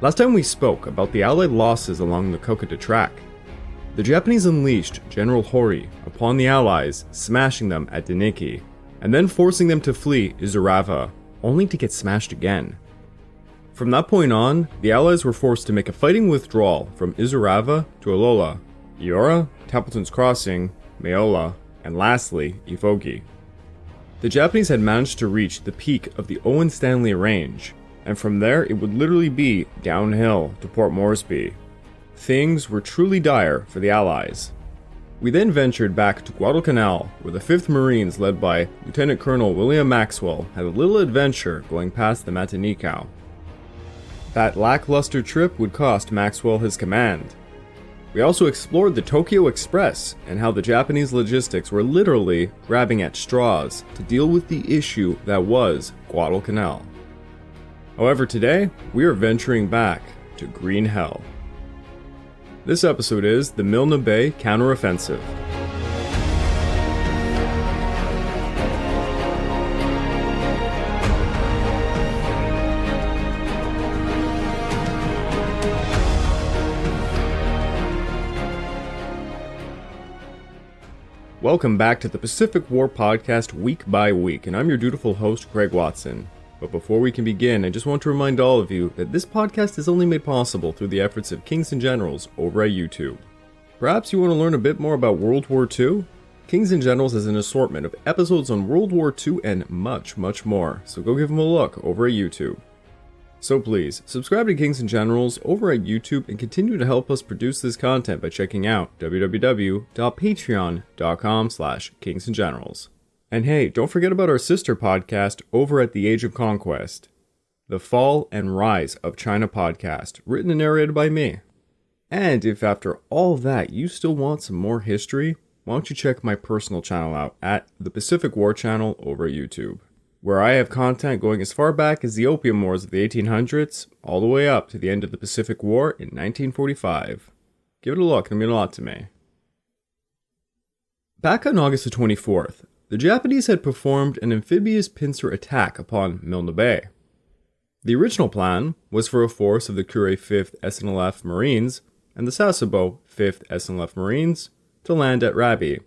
Last time we spoke about the Allied losses along the counterattack. The Japanese unleashed General Hori upon the Allies, smashing them at Deniki, and then forcing them to flee Izurava, only to get smashed again. From that point on, the Allies were forced to make a fighting withdrawal from Izurava to Olola, Iora, Templeton's Crossing, Maeola, and lastly, Ifogi. The Japanese had managed to reach the peak of the Owen Stanley Range, and from there it would literally be downhill to Port Moresby. Things were truly dire for the Allies. We then ventured back to Guadalcanal, where the 5th Marines led by Lieutenant Colonel William Maxwell had a little adventure going past the Matanikau. That lackluster trip would cost Maxwell his command. We also explored the Tokyo Express and how the Japanese logistics were literally grabbing at straws to deal with the issue that was Guadalcanal. However, today, we are venturing back to Green Hell. This episode is the Milne Bay Counteroffensive. Welcome back to the Pacific War Podcast week by week, and I'm your dutiful host, Greg Watson. But before we can begin, I just want to remind all of you that this podcast is only made possible through the efforts of Kings and Generals over at YouTube. Perhaps you want to learn a bit more about World War II? Kings and Generals has an assortment of episodes on World War II and much, much more, so go give them a look over at YouTube. So please, subscribe to Kings and Generals over at YouTube and continue to help us produce this content by checking out www.patreon.com/kingsandgenerals. And hey, don't forget about our sister podcast over at The Age of Conquest, the Fall and Rise of China podcast, written and narrated by me. And if after all that you still want some more history, why don't you check my personal channel out at the Pacific War channel over at YouTube, where I have content going as far back as the Opium Wars of the 1800s, all the way up to the end of the Pacific War in 1945. Give it a look, it'll mean a lot to me. Back on August the 24th, the Japanese had performed an amphibious pincer attack upon Milne Bay. The original plan was for a force of the Kure 5th SNLF Marines and the Sasebo 5th SNLF Marines to land at Rabi,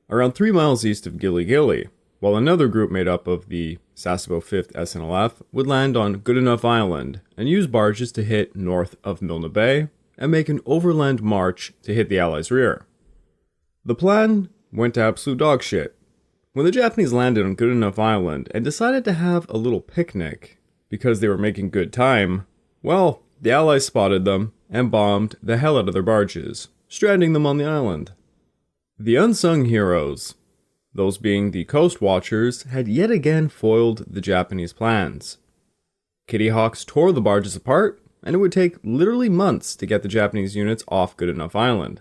around 3 miles east of Gili Gili, while another group made up of the Sasebo 5th SNLF would land on Goodenough Island and use barges to hit north of Milne Bay and make an overland march to hit the Allies' rear. The plan went to absolute dogshit. When the Japanese landed on Goodenough Island and decided to have a little picnic because they were making good time, well, the Allies spotted them and bombed the hell out of their barges, stranding them on the island. The unsung heroes, those being the coast watchers, had yet again foiled the Japanese plans. Kitty Hawks tore the barges apart, and it would take literally months to get the Japanese units off Goodenough Island.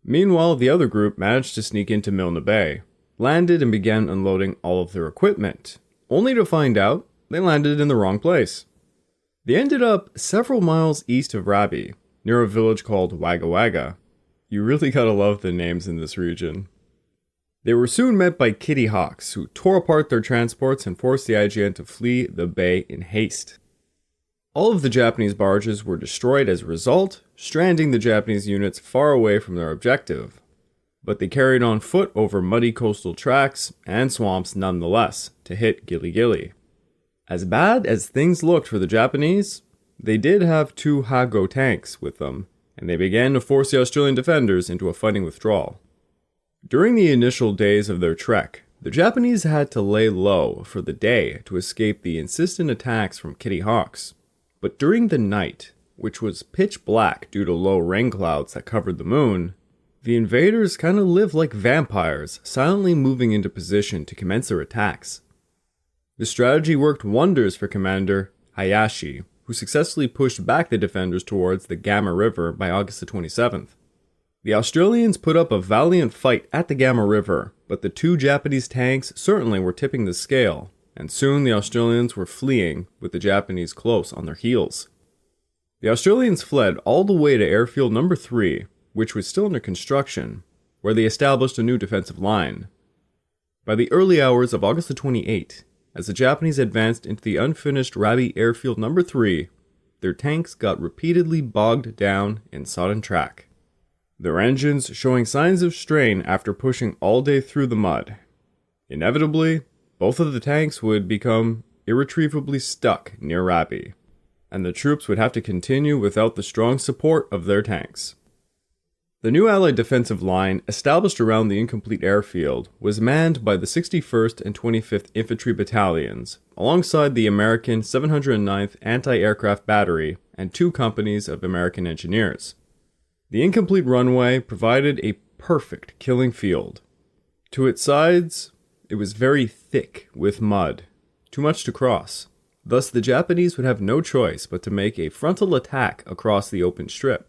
Meanwhile, the other group managed to sneak into Milne Bay, landed and began unloading all of their equipment, only to find out they landed in the wrong place. They ended up several miles east of Rabi, near a village called Wagga Wagga. You really gotta love the names in this region. They were soon met by Kitty Hawks, who tore apart their transports and forced the IJN to flee the bay in haste. All of the Japanese barges were destroyed as a result, stranding the Japanese units far away from their objective. But they carried on foot over muddy coastal tracks and swamps nonetheless to hit Gili Gili. As bad as things looked for the Japanese, they did have 2 Hago tanks with them, and they began to force the Australian defenders into a fighting withdrawal. During the initial days of their trek, the Japanese had to lay low for the day to escape the insistent attacks from Kitty Hawks. But during the night, which was pitch black due to low rain clouds that covered the moon, the invaders kind of lived like vampires, silently moving into position to commence their attacks. The strategy worked wonders for Commander Hayashi, who successfully pushed back the defenders towards the Gamma River by August the 27th. The Australians put up a valiant fight at the Gamma River, but the 2 Japanese tanks certainly were tipping the scale, and soon the Australians were fleeing with the Japanese close on their heels. The Australians fled all the way to Airfield No. 3, which was still under construction, where they established a new defensive line. By the early hours of August the 28th, as the Japanese advanced into the unfinished Rabi Airfield No. 3, their tanks got repeatedly bogged down in sodden track, their engines showing signs of strain after pushing all day through the mud. Inevitably, both of the tanks would become irretrievably stuck near Rabi, and the troops would have to continue without the strong support of their tanks. The new Allied defensive line, established around the incomplete airfield, was manned by the 61st and 25th Infantry Battalions, alongside the American 709th Anti-Aircraft Battery and 2 companies of American engineers. The incomplete runway provided a perfect killing field. To its sides, it was very thick with mud, too much to cross. Thus, the Japanese would have no choice but to make a frontal attack across the open strip.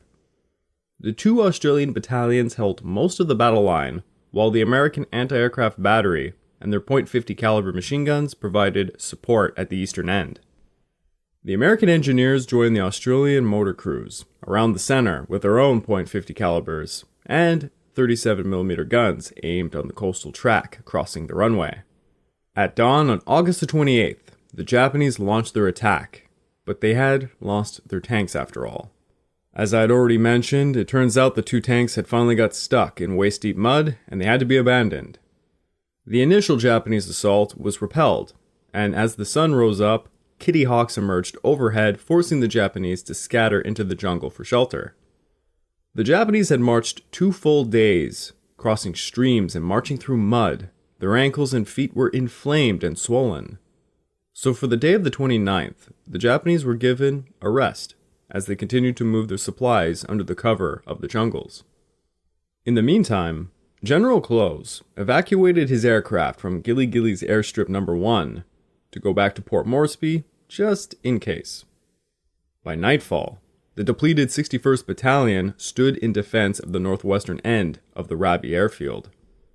The 2 Australian battalions held most of the battle line, while the American anti-aircraft battery and their .50 caliber machine guns provided support at the eastern end. The American engineers joined the Australian motor crews around the center with their own .50 calibers and 37mm guns aimed on the coastal track crossing the runway. At dawn on August the 28th, the Japanese launched their attack, but they had lost their tanks after all. As I had already mentioned, it turns out the 2 tanks had finally got stuck in waist-deep mud and they had to be abandoned. The initial Japanese assault was repelled, and as the sun rose up, Kitty Hawks emerged overhead, forcing the Japanese to scatter into the jungle for shelter. The Japanese had marched 2 full days, crossing streams and marching through mud. Their ankles and feet were inflamed and swollen. So for the day of the 29th, the Japanese were given a rest, as they continued to move their supplies under the cover of the jungles. In the meantime, General Close evacuated his aircraft from Gilly Gilly's airstrip number 1 to go back to Port Moresby just in case. By nightfall, the depleted 61st Battalion stood in defense of the northwestern end of the Rabi airfield,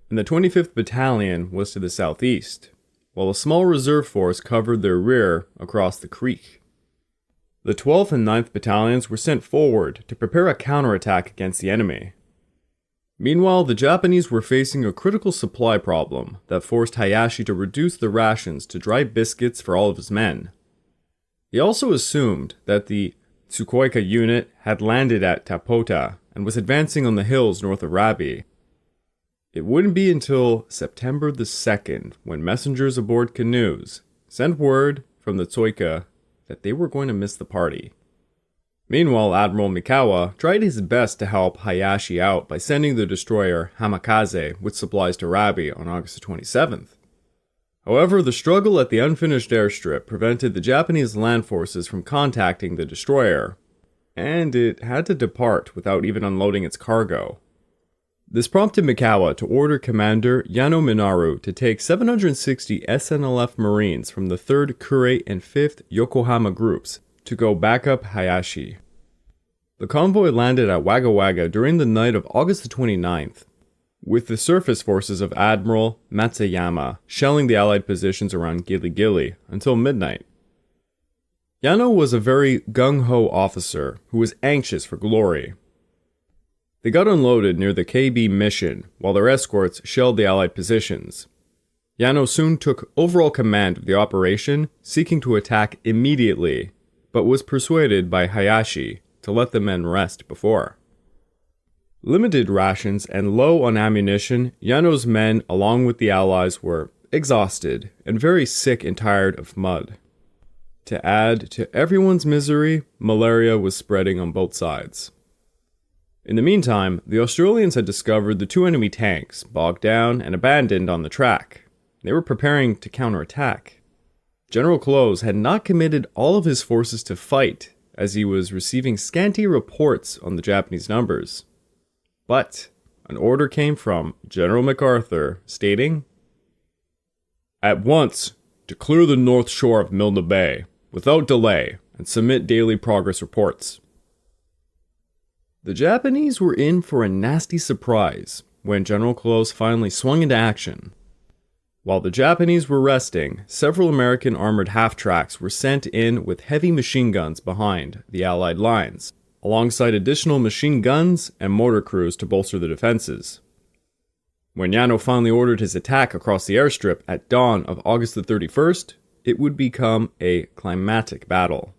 and the 25th Battalion was to the southeast, while a small reserve force covered their rear across the creek. The 12th and 9th Battalions were sent forward to prepare a counterattack against the enemy. Meanwhile, the Japanese were facing a critical supply problem that forced Hayashi to reduce the rations to dry biscuits for all of his men. He also assumed that the Tsukoika unit had landed at Tapota and was advancing on the hills north of Rabi. It wouldn't be until September the 2nd when messengers aboard canoes sent word from the Tsukoika that they were going to miss the party. Meanwhile, Admiral Mikawa tried his best to help Hayashi out by sending the destroyer Hamikaze with supplies to Rabi on August 27th. However, the struggle at the unfinished airstrip prevented the Japanese land forces from contacting the destroyer, and it had to depart without even unloading its cargo. This prompted Mikawa to order Commander Yano Minaru to take 760 SNLF Marines from the 3rd Kure and 5th Yokohama groups to go back up Hayashi. The convoy landed at Wagga Wagga during the night of August the 29th, with the surface forces of Admiral Matsuyama shelling the Allied positions around Gilly Gilly until midnight. Yano was a very gung-ho officer who was anxious for glory. They got unloaded near the KB mission while their escorts shelled the Allied positions. Yano soon took overall command of the operation, seeking to attack immediately, but was persuaded by Hayashi to let the men rest before. Limited rations and low on ammunition, Yano's men, along with the Allies, were exhausted and very sick and tired of mud. To add to everyone's misery, malaria was spreading on both sides. In the meantime, the Australians had discovered the 2 enemy tanks, bogged down and abandoned on the track. They were preparing to counterattack. General Close had not committed all of his forces to fight, as he was receiving scanty reports on the Japanese numbers. But an order came from General MacArthur stating, "At once, to clear the north shore of Milne Bay, without delay, and submit daily progress reports." The Japanese were in for a nasty surprise when General Close finally swung into action. While the Japanese were resting, several American armored half-tracks were sent in with heavy machine guns behind the Allied lines, alongside additional machine guns and mortar crews to bolster the defenses. When Yano finally ordered his attack across the airstrip at dawn of August the 31st, it would become a climatic battle.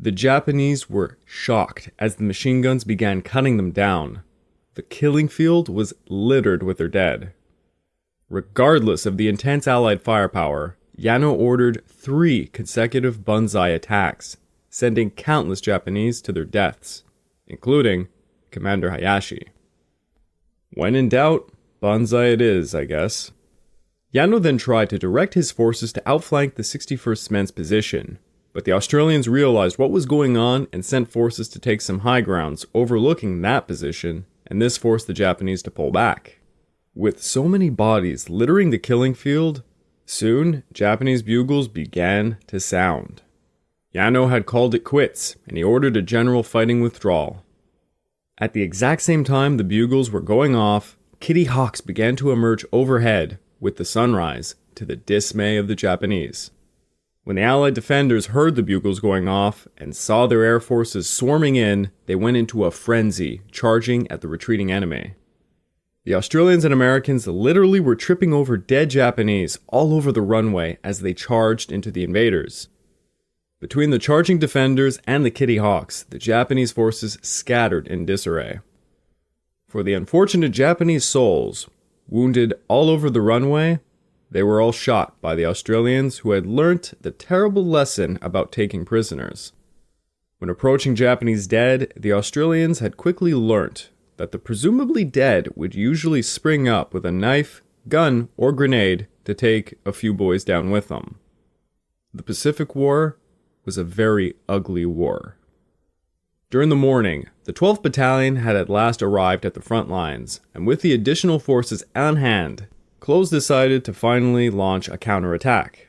The Japanese were shocked as the machine guns began cutting them down. The killing field was littered with their dead. Regardless of the intense Allied firepower, Yano ordered 3 consecutive banzai attacks, sending countless Japanese to their deaths, including Commander Hayashi. When in doubt, banzai it is, I guess. Yano then tried to direct his forces to outflank the 61st Men's position, but the Australians realized what was going on and sent forces to take some high grounds overlooking that position, and this forced the Japanese to pull back. With so many bodies littering the killing field, soon Japanese bugles began to sound. Yano had called it quits, and he ordered a general fighting withdrawal. At the exact same time the bugles were going off, Kitty Hawks began to emerge overhead with the sunrise, to the dismay of the Japanese. When the Allied defenders heard the bugles going off and saw their air forces swarming in, they went into a frenzy, charging at the retreating enemy. The Australians and Americans literally were tripping over dead Japanese all over the runway as they charged into the invaders. Between the charging defenders and the Kitty Hawks, the Japanese forces scattered in disarray. For the unfortunate Japanese souls, wounded all over the runway, they were all shot by the Australians who had learnt the terrible lesson about taking prisoners. When approaching Japanese dead, the Australians had quickly learnt that the presumably dead would usually spring up with a knife, gun, or grenade to take a few boys down with them. The Pacific War was a very ugly war. During the morning, the 12th Battalion had at last arrived at the front lines, and with the additional forces on hand, Close decided to finally launch a counterattack.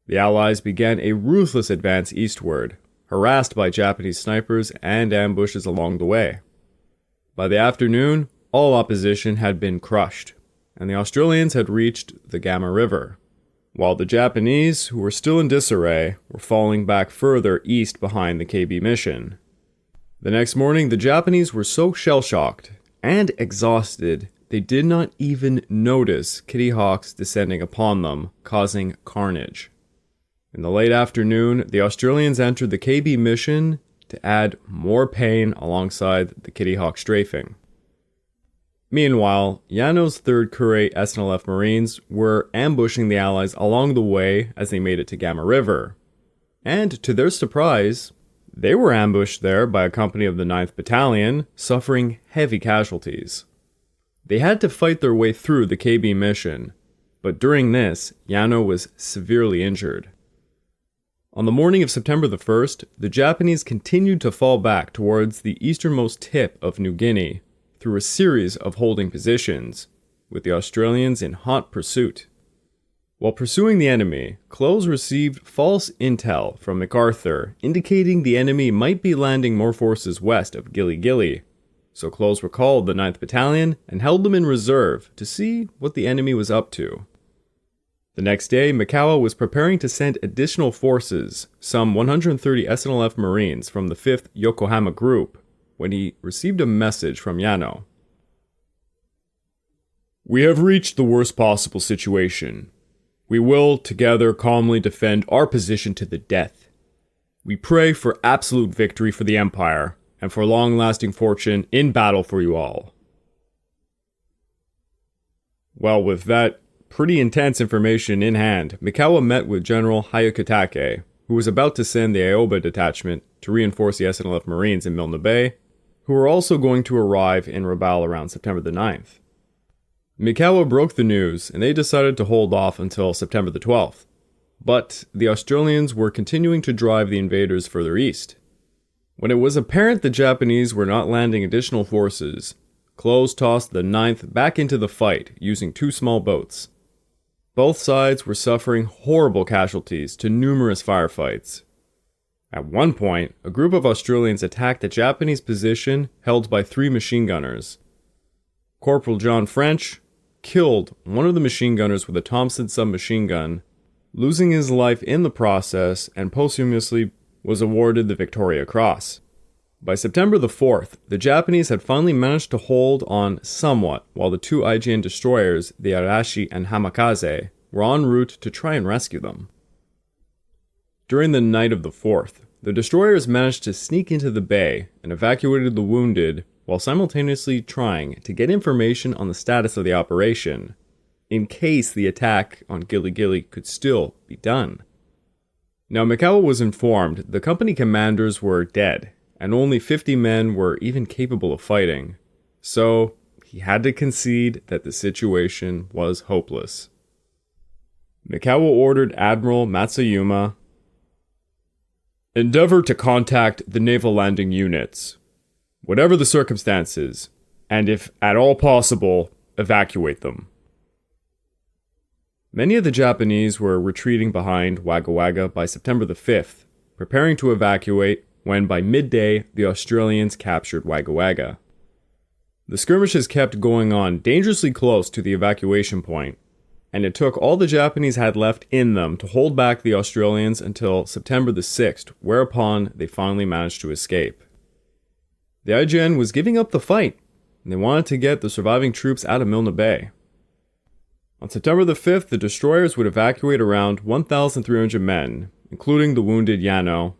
The Allies began a ruthless advance eastward, harassed by Japanese snipers and ambushes along the way. By the afternoon, all opposition had been crushed, and the Australians had reached the Gamma River, while the Japanese, who were still in disarray, were falling back further east behind the KB mission. The next morning, the Japanese were so shell-shocked and exhausted, they did not even notice Kitty Hawks descending upon them, causing carnage. In the late afternoon, the Australians entered the KB mission to add more pain alongside the Kitty Hawk strafing. Meanwhile, Yano's 3rd Kure SNLF Marines were ambushing the Allies along the way as they made it to Gamma River. And to their surprise, they were ambushed there by a company of the 9th Battalion, suffering heavy casualties. They had to fight their way through the KB mission, but during this, Yano was severely injured. On the morning of September the 1st, the Japanese continued to fall back towards the easternmost tip of New Guinea through a series of holding positions, with the Australians in hot pursuit. While pursuing the enemy, Close received false intel from MacArthur indicating the enemy might be landing more forces west of Gilly Gilly, so Close recalled the 9th Battalion and held them in reserve to see what the enemy was up to. The next day, Mikawa was preparing to send additional forces, some 130 SNLF Marines from the 5th Yokohama Group, when he received a message from Yano. "We have reached the worst possible situation. We will, together, calmly defend our position to the death. We pray for absolute victory for the Empire, and for long-lasting fortune in battle for you all." Well, with that pretty intense information in hand, Mikawa met with General Hyakutake, who was about to send the Aoba detachment to reinforce the SNLF Marines in Milne Bay, who were also going to arrive in Rabaul around September the 9th. Mikawa broke the news, and they decided to hold off until September the 12th. But the Australians were continuing to drive the invaders further east. When it was apparent the Japanese were not landing additional forces, Close tossed the 9th back into the fight using 2 small boats. Both sides were suffering horrible casualties to numerous firefights. At one point, a group of Australians attacked a Japanese position held by 3 machine gunners. Corporal John French killed one of the machine gunners with a Thompson submachine gun, losing his life in the process, and posthumously was awarded the Victoria Cross. By September the 4th, the Japanese had finally managed to hold on somewhat, while the 2 IJN destroyers, the Arashi and Hamakaze, were en route to try and rescue them. During the night of the 4th, the destroyers managed to sneak into the bay and evacuated the wounded while simultaneously trying to get information on the status of the operation, in case the attack on Gili Gili could still be done. Now, Mikawa was informed the company commanders were dead, and only 50 men were even capable of fighting, so he had to concede that the situation was hopeless. Mikawa ordered Admiral Matsuyama, "Endeavor to contact the naval landing units, whatever the circumstances, and if at all possible, evacuate them." Many of the Japanese were retreating behind Wagga Wagga by September the 5th, preparing to evacuate when by midday the Australians captured Wagga Wagga. The skirmishes kept going on dangerously close to the evacuation point, and it took all the Japanese had left in them to hold back the Australians until September the 6th, whereupon they finally managed to escape. The IJN was giving up the fight, and they wanted to get the surviving troops out of Milne Bay. On September the 5th, the destroyers would evacuate around 1,300 men, including the wounded Yano,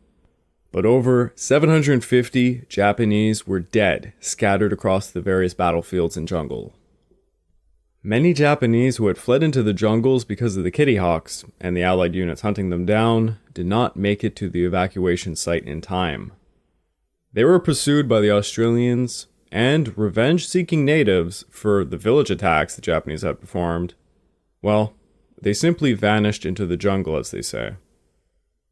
but over 750 Japanese were dead, scattered across the various battlefields and jungle. Many Japanese who had fled into the jungles because of the Kitty Hawks and the Allied units hunting them down did not make it to the evacuation site in time. They were pursued by the Australians and revenge-seeking natives for the village attacks the Japanese had performed. Well, they simply vanished into the jungle, as they say.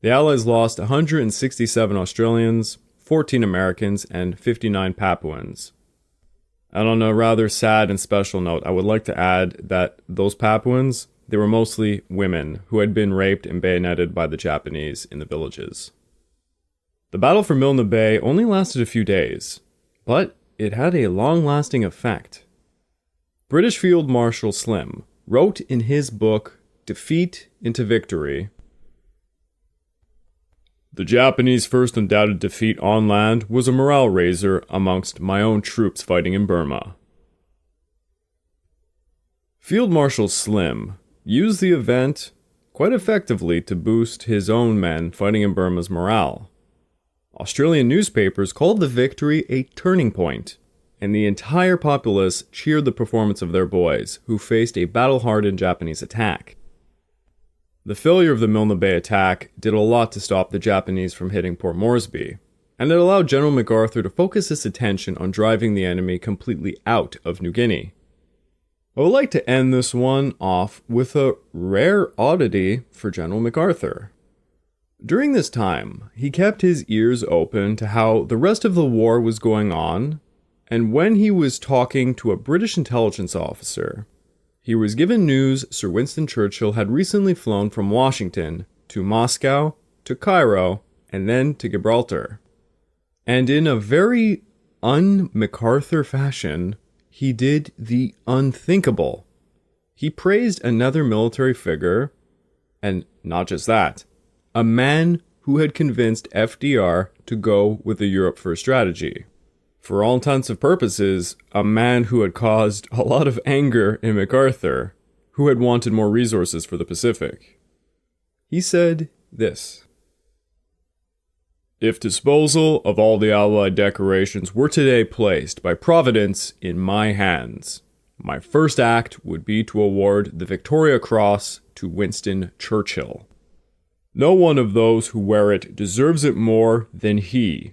The Allies lost 167 Australians, 14 Americans, and 59 Papuans. And on a rather sad and special note, I would like to add that those Papuans, they were mostly women who had been raped and bayoneted by the Japanese in the villages. The battle for Milne Bay only lasted a few days, but it had a long-lasting effect. British Field Marshal Slim wrote in his book, Defeat into Victory, "The Japanese' first undoubted defeat on land was a morale raiser amongst my own troops fighting in Burma." Field Marshal Slim used the event quite effectively to boost his own men fighting in Burma's morale. Australian newspapers called the victory a turning point, and the entire populace cheered the performance of their boys, who faced a battle-hardened Japanese attack. The failure of the Milne Bay attack did a lot to stop the Japanese from hitting Port Moresby, and it allowed General MacArthur to focus his attention on driving the enemy completely out of New Guinea. I would like to end this one off with a rare oddity for General MacArthur. During this time, he kept his ears open to how the rest of the war was going on, and when he was talking to a British intelligence officer, he was given news Sir Winston Churchill had recently flown from Washington to Moscow, to Cairo, and then to Gibraltar. And in a very un-MacArthur fashion, he did the unthinkable. He praised another military figure, and not just that, a man who had convinced FDR to go with the Europe First strategy. For all intents and purposes, a man who had caused a lot of anger in MacArthur, who had wanted more resources for the Pacific. He said this: "If disposal of all the Allied decorations were today placed by Providence in my hands, my first act would be to award the Victoria Cross to Winston Churchill. No one of those who wear it deserves it more than he.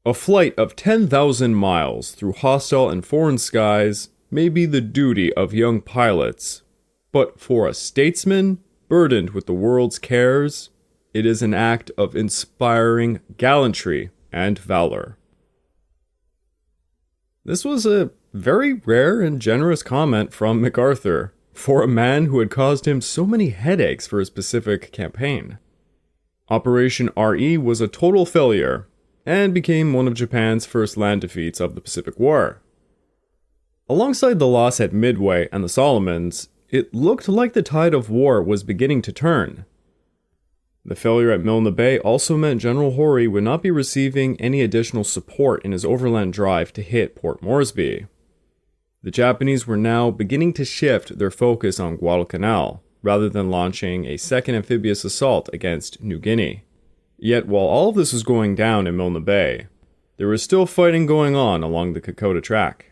A flight of 10,000 miles through hostile and foreign skies may be the duty of young pilots, but for a statesman burdened with the world's cares, it is an act of inspiring gallantry and valor." This was a very rare and generous comment from MacArthur for a man who had caused him so many headaches for his Pacific campaign. Operation RE was a total failure, and became one of Japan's first land defeats of the Pacific War. Alongside the loss at Midway and the Solomons, it looked like the tide of war was beginning to turn. The failure at Milne Bay also meant General Horry would not be receiving any additional support in his overland drive to hit Port Moresby. The Japanese were now beginning to shift their focus on Guadalcanal, rather than launching a second amphibious assault against New Guinea. Yet while all of this was going down in Milne Bay, there was still fighting going on along the counterattack.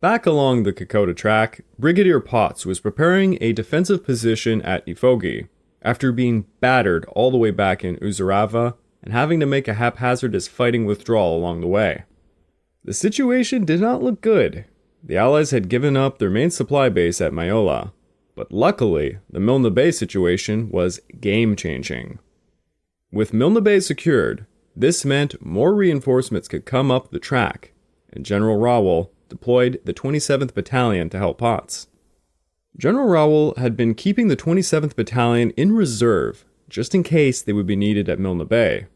Back along the counterattack, Brigadier Potts was preparing a defensive position at Ifogi after being battered all the way back in Uzurava and having to make a haphazardous fighting withdrawal along the way. The situation did not look good. The Allies had given up their main supply base at Mayola, but luckily, the Milne Bay situation was game-changing. With Milne Bay secured, this meant more reinforcements could come up the track, and General Rowell deployed the 27th Battalion to help Potts. General Rowell had been keeping the 27th Battalion in reserve just in case they would be needed at Milne Bay,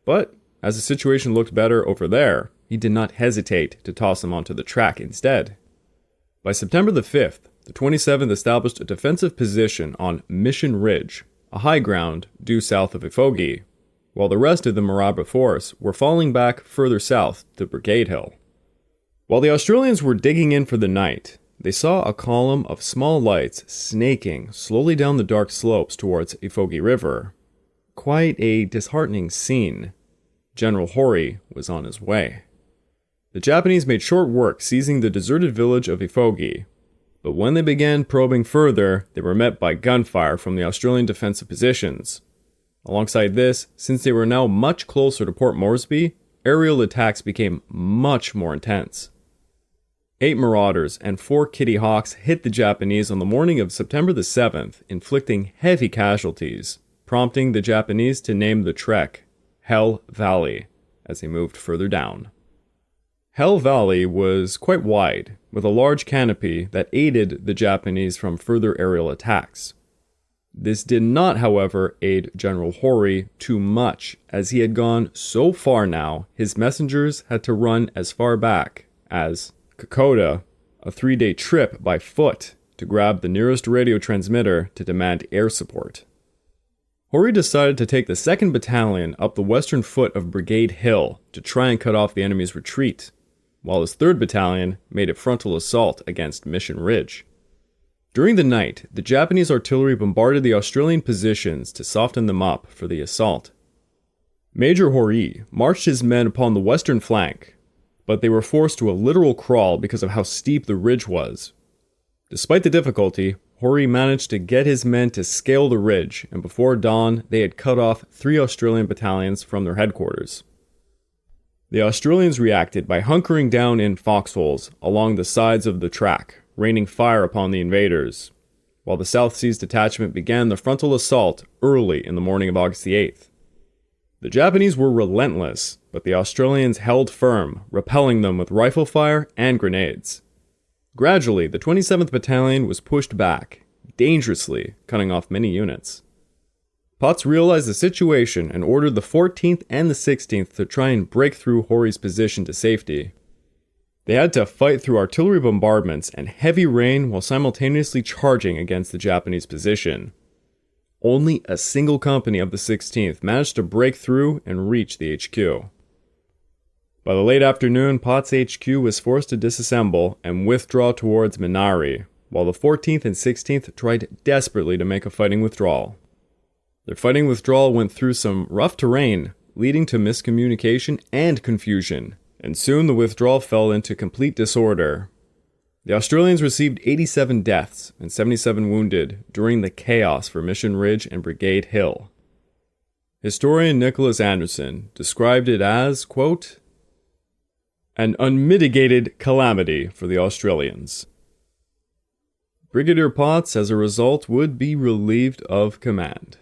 but as the situation looked better over there, he did not hesitate to toss them onto the track instead. By September the 5th, the 27th established a defensive position on Mission Ridge, a high ground due south of Ifogi, while the rest of the Maraba force were falling back further south to Brigade Hill. While the Australians were digging in for the night, they saw a column of small lights snaking slowly down the dark slopes towards Ifogi River. Quite a disheartening scene. General Hori was on his way. The Japanese made short work seizing the deserted village of Ifogi, but when they began probing further, they were met by gunfire from the Australian defensive positions. Alongside this, since they were now much closer to Port Moresby, aerial attacks became much more intense. 8 Marauders and 4 Kitty Hawks hit the Japanese on the morning of September the 7th, inflicting heavy casualties, prompting the Japanese to name the trek Hell Valley as they moved further down. Hell Valley was quite wide, with a large canopy that aided the Japanese from further aerial attacks. This did not, however, aid General Hori too much, as he had gone so far now, his messengers had to run as far back as Kokoda, a 3-day trip by foot to grab the nearest radio transmitter to demand air support. Hori decided to take the 2nd Battalion up the western foot of Brigade Hill to try and cut off the enemy's retreat, while his 3rd Battalion made a frontal assault against Mission Ridge. During the night, the Japanese artillery bombarded the Australian positions to soften them up for the assault. Major Hori marched his men upon the western flank, but they were forced to a literal crawl because of how steep the ridge was. Despite the difficulty, Hori managed to get his men to scale the ridge, and before dawn, they had cut off 3 Australian battalions from their headquarters. The Australians reacted by hunkering down in foxholes along the sides of the track, raining fire upon the invaders, while the South Seas Detachment began the frontal assault early in the morning of August the 8th. The Japanese were relentless, but the Australians held firm, repelling them with rifle fire and grenades. Gradually, the 27th Battalion was pushed back, dangerously cutting off many units. Potts realized the situation and ordered the 14th and the 16th to try and break through Hori's position to safety. They had to fight through artillery bombardments and heavy rain while simultaneously charging against the Japanese position. Only a single company of the 16th managed to break through and reach the HQ. By the late afternoon, Potts' HQ was forced to disassemble and withdraw towards Minari, while the 14th and 16th tried desperately to make a fighting withdrawal. Their fighting withdrawal went through some rough terrain, leading to miscommunication and confusion, and soon the withdrawal fell into complete disorder. The Australians received 87 deaths and 77 wounded during the chaos for Mission Ridge and Brigade Hill. Historian Nicholas Anderson described it as, quote, an unmitigated calamity for the Australians. Brigadier Potts, as a result, would be relieved of command.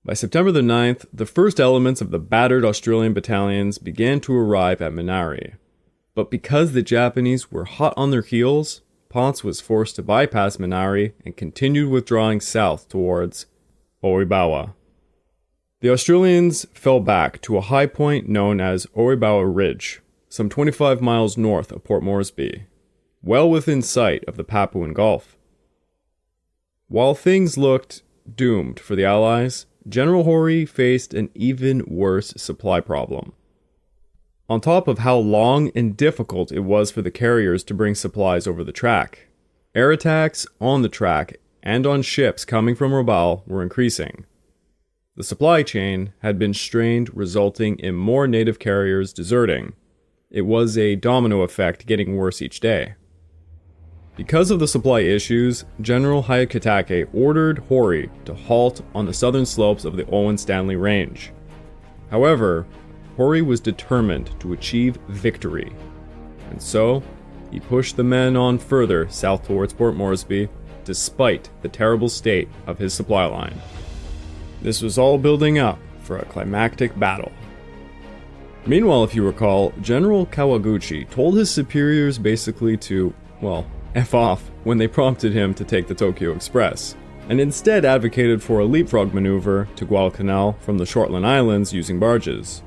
By September the 9th, the first elements of the battered Australian battalions began to arrive at Minari. But because the Japanese were hot on their heels, Potts was forced to bypass Minari and continued withdrawing south towards Oibawa. The Australians fell back to a high point known as Oibawa Ridge, some 25 miles north of Port Moresby, well within sight of the Papuan Gulf. While things looked doomed for the Allies, General Hori faced an even worse supply problem. On top of how long and difficult it was for the carriers to bring supplies over the track, air attacks on the track and on ships coming from Rabaul were increasing. The supply chain had been strained, resulting in more native carriers deserting. It was a domino effect getting worse each day. Because of the supply issues, General Hyakutake ordered Hori to halt on the southern slopes of the Owen Stanley Range. However, Hori was determined to achieve victory, and so he pushed the men on further south towards Port Moresby, despite the terrible state of his supply line. This was all building up for a climactic battle. Meanwhile, if you recall, General Kawaguchi told his superiors basically to, well, F off when they prompted him to take the Tokyo Express, and instead advocated for a leapfrog maneuver to Guadalcanal from the Shortland Islands using barges.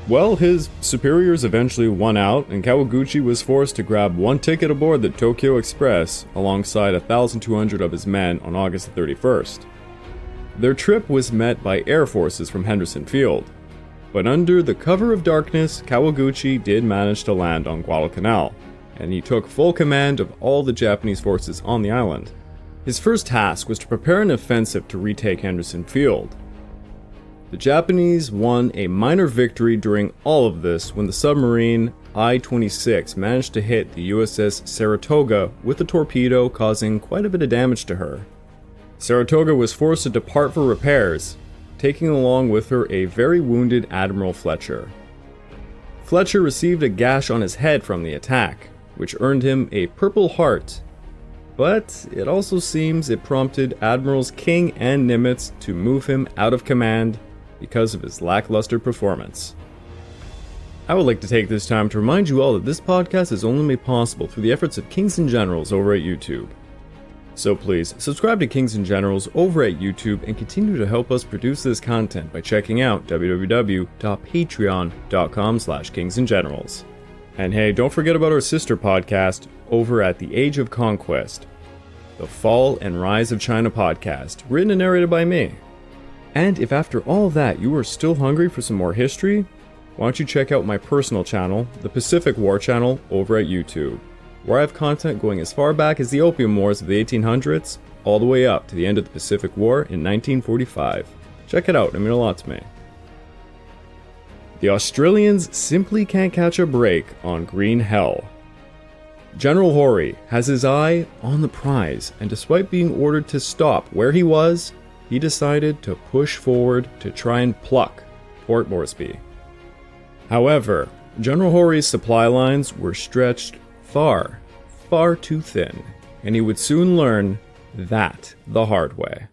Well, his superiors eventually won out, and Kawaguchi was forced to grab one ticket aboard the Tokyo Express alongside 1,200 of his men on August 31st. Their trip was met by air forces from Henderson Field, but under the cover of darkness, Kawaguchi did manage to land on Guadalcanal, and he took full command of all the Japanese forces on the island. His first task was to prepare an offensive to retake Henderson Field. The Japanese won a minor victory during all of this when the submarine I-26 managed to hit the USS Saratoga with a torpedo, causing quite a bit of damage to her. Saratoga was forced to depart for repairs, taking along with her a very wounded Admiral Fletcher. Fletcher received a gash on his head from the attack, which earned him a Purple Heart, but it also seems it prompted Admirals King and Nimitz to move him out of command because of his lackluster performance. I would like to take this time to remind you all that this podcast is only made possible through the efforts of Kings and Generals over at YouTube. So please, subscribe to Kings and Generals over at YouTube and continue to help us produce this content by checking out www.patreon.com/kingsandgenerals. And hey, don't forget about our sister podcast over at The Age of Conquest, the Fall and Rise of China podcast, written and narrated by me. And if after all that you are still hungry for some more history, why don't you check out my personal channel, the Pacific War channel, over at YouTube, where I have content going as far back as the Opium Wars of the 1800s, all the way up to the end of the Pacific War in 1945. Check it out, it means a lot to me. The Australians simply can't catch a break on Green Hell. General Hori has his eye on the prize, and despite being ordered to stop where he was, he decided to push forward to try and pluck Port Moresby. However, General Hori's supply lines were stretched far, far too thin, and he would soon learn that the hard way.